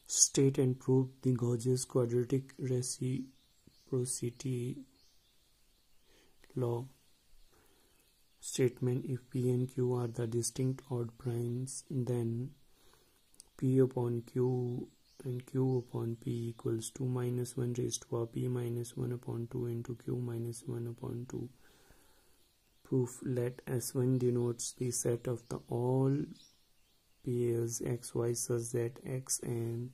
State and prove the Gauss Quadratic reciprocity law. Statement: if P and Q are the distinct odd primes, then P upon Q and Q upon P equals 2 minus 1 raised to power P minus 1 upon 2 into Q minus 1 upon 2. Proof: let S1 denotes the set of the all pairs xy such that x and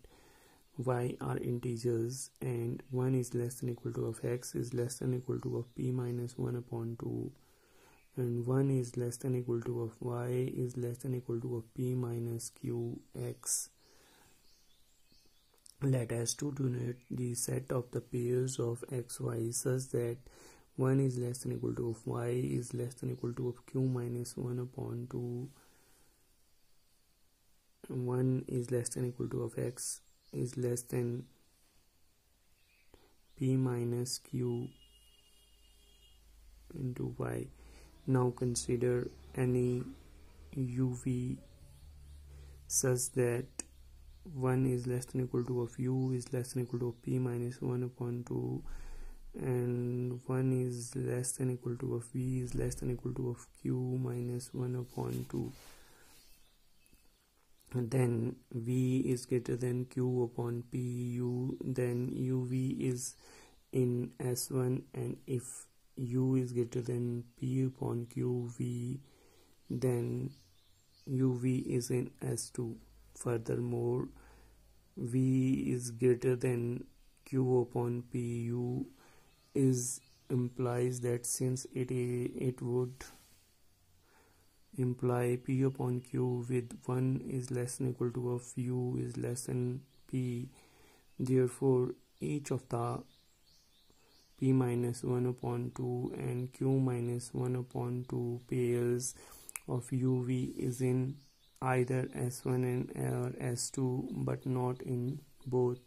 y are integers and 1 is less than equal to of x is less than equal to of P minus 1 upon 2 and 1 is less than equal to of y is less than equal to of P minus qx. Let S2 denote the set of the pairs of xy such that 1 is less than equal to of y is less than equal to of q minus 1 upon 2. 1 is less than equal to of x is less than P minus q into y. Now consider any uv such that 1 is less than equal to of u is less than equal to of P minus 1 upon 2 and 1 is less than equal to of v is less than equal to of q minus 1 upon 2. And then v is greater than q upon pu, then uv is in S1, and if u is greater than p upon qv, then uv is in S2. Furthermore, v is greater than q upon pu implies that since it would imply P upon Q with 1 is less than equal to of U is less than P. Therefore, each of the P minus 1 upon 2 and Q minus 1 upon 2 pairs of UV is in either S1 and or S2 but not in both.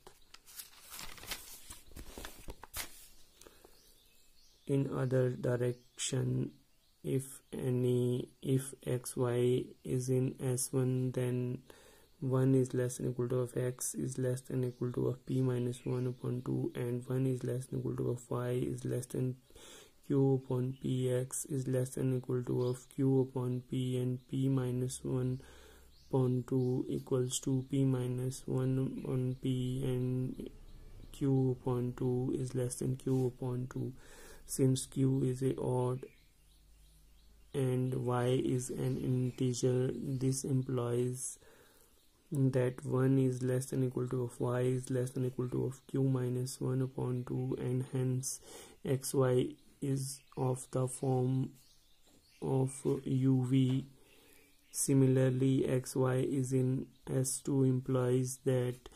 In other direction, if xy is in S1, then 1 is less than equal to of x is less than equal to of P minus 1 upon 2 and 1 is less than equal to of y is less than q upon px is less than equal to of q upon p and P minus 1 upon 2 equals to P minus 1 upon p and q upon 2 is less than q upon 2. Since q is a odd and y is an integer, this implies that 1 is less than equal to of y is less than equal to of q minus 1 upon 2 and hence xy is of the form of uv. Similarly, xy is in S2 implies that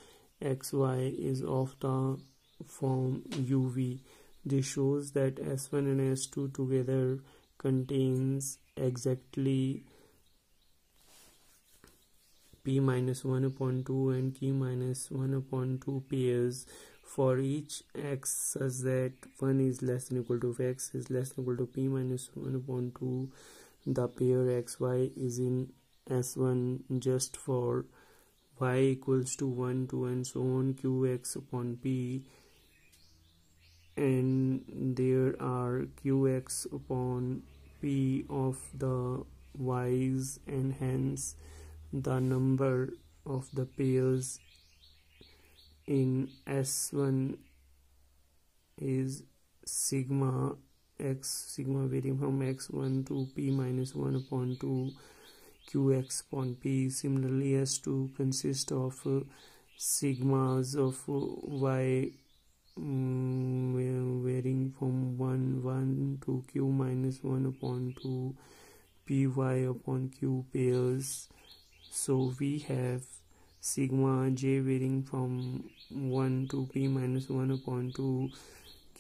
xy is of the form uv. This shows that S1 and S2 together contains exactly P minus 1 upon 2 and Q minus 1 upon 2 pairs for each x such that 1 is less than equal to of x is less than equal to P minus 1 upon 2. The pair xy is in S1 just for y equals to 1, 2 and so on qx upon p, and there are qx upon p of the y's and hence the number of the pairs in S1 is sigma varying from x1 to P minus 1 upon 2 qx upon p. Similarly, S2 consists of sigmas of y varying from 1 to q minus 1 upon 2 py upon q pairs. So we have sigma j varying from 1 to P minus 1 upon 2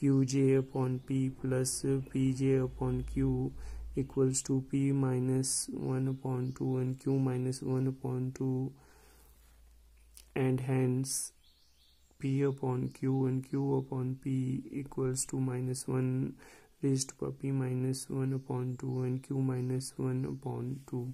qj upon p plus pj upon q equals to P minus 1 upon 2 and q minus 1 upon 2, and hence P upon q and q upon p equals to minus 1 raised to P minus 1 upon 2 and q minus 1 upon 2.